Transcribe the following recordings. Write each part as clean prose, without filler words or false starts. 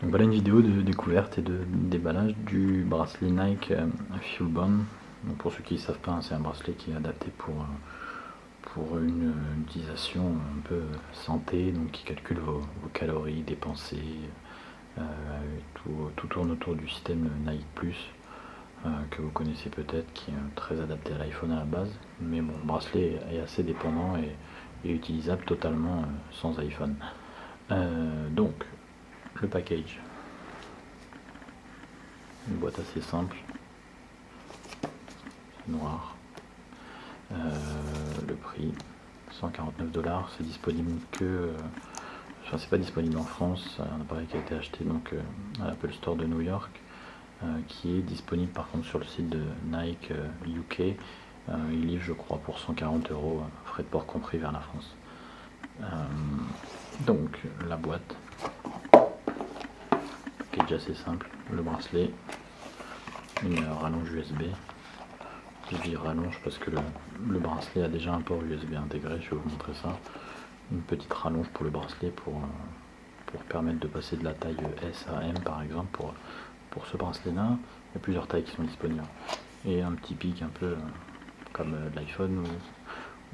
Donc voilà une vidéo de découverte et de déballage du bracelet Nike Fuelbond. Donc pour ceux qui ne savent pas, c'est un bracelet qui est adapté pour une utilisation un peu santé, donc qui calcule vos calories dépensées. Tout tourne autour du système Nike Plus que vous connaissez peut-être, qui est très adapté à l'iPhone à la base. Mais bon, le bracelet est assez dépendant et utilisable totalement sans iPhone. Donc le package, une boîte assez simple, noir, le prix 149$, c'est disponible que enfin c'est pas disponible en France, un appareil qui a été acheté donc à l'Apple Store de New York, qui est disponible par contre sur le site de Nike UK. Il livre je crois pour 140€, frais de port compris vers la France. Donc la boîte, package assez simple, le bracelet, une rallonge USB. Je dis rallonge parce que le bracelet a déjà un port USB intégré, je vais vous montrer ça. Une petite rallonge pour le bracelet pour permettre de passer de la taille S à M par exemple pour ce bracelet là. Il y a plusieurs tailles qui sont disponibles. Et un petit pic un peu comme l'iPhone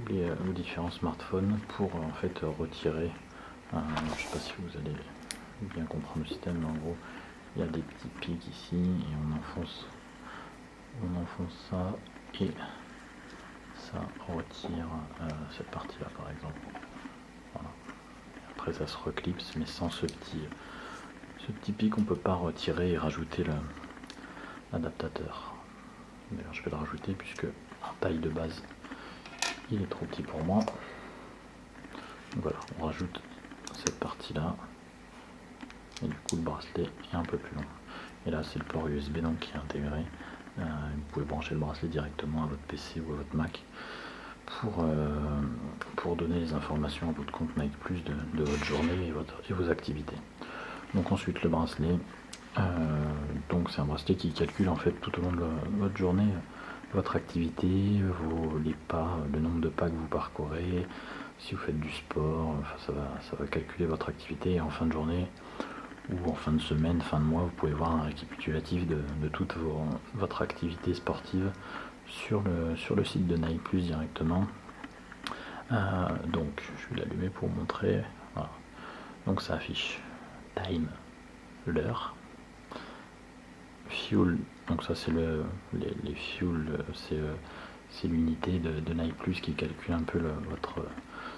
ou différents smartphones pour en fait retirer. Je ne sais pas si vous allez bien comprendre le système, mais en gros il y a des petits pics ici et on enfonce ça et ça retire cette partie là par exemple. Voilà. Après ça se reclipse, mais sans ce petit pic on peut pas retirer et rajouter l'adaptateur. D'ailleurs je vais le rajouter puisque en taille de base il est trop petit pour moi. Donc voilà, on rajoute cette partie là et du coup le bracelet est un peu plus long. Et là c'est le port USB donc qui est intégré. Vous pouvez brancher le bracelet directement à votre PC ou à votre Mac pour donner les informations à votre compte Nike Plus de votre journée et vos activités. Donc ensuite le bracelet, donc c'est un bracelet qui calcule en fait tout au long de votre journée votre activité, les pas, le nombre de pas que vous parcourez, si vous faites du sport, enfin, ça va calculer votre activité et en fin de journée ou en fin de semaine, fin de mois, vous pouvez voir un récapitulatif de toute votre activité sportive sur le site de Nike Plus directement. Donc je vais l'allumer pour vous montrer. Voilà. Donc ça affiche time, l'heure, fuel, donc ça c'est les fuel, c'est l'unité de Nike Plus qui calcule un peu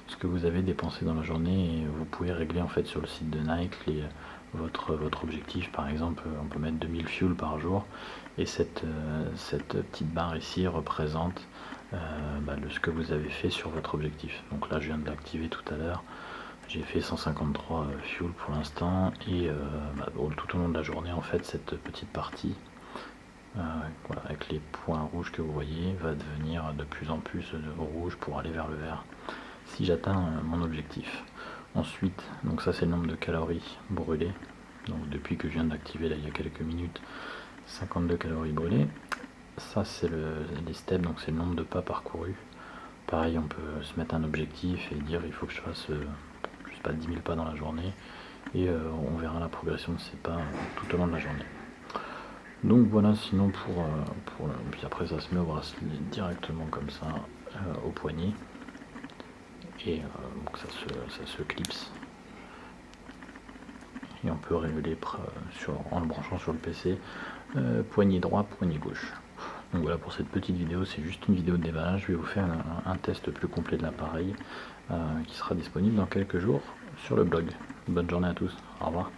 ce que vous avez dépensé dans la journée, et vous pouvez régler en fait sur le site de Nike votre objectif. Par exemple on peut mettre 2000 fuel par jour et cette petite barre ici représente ce que vous avez fait sur votre objectif. Donc là je viens de l'activer tout à l'heure, j'ai fait 153 fuel pour l'instant et tout au long de la journée en fait cette petite partie voilà, avec les points rouges que vous voyez va devenir de plus en plus rouge pour aller vers le vert si j'atteins mon objectif. Ensuite, donc ça c'est le nombre de calories brûlées. Donc depuis que je viens d'activer là il y a quelques minutes, 52 calories brûlées. Ça c'est les steps, donc c'est le nombre de pas parcourus. Pareil, on peut se mettre un objectif et dire il faut que je fasse je sais pas 10 000 pas dans la journée et on verra la progression de ces pas tout au long de la journée. Donc voilà, sinon puis après ça se met au bracelet directement comme ça au poignet. Et donc ça se clipse et on peut régler en le branchant sur le PC poignet droit, poignet gauche. Donc voilà pour cette petite vidéo, c'est juste une vidéo de déballage. Je vais vous faire un test plus complet de l'appareil qui sera disponible dans quelques jours sur le blog. Bonne journée à tous, au revoir.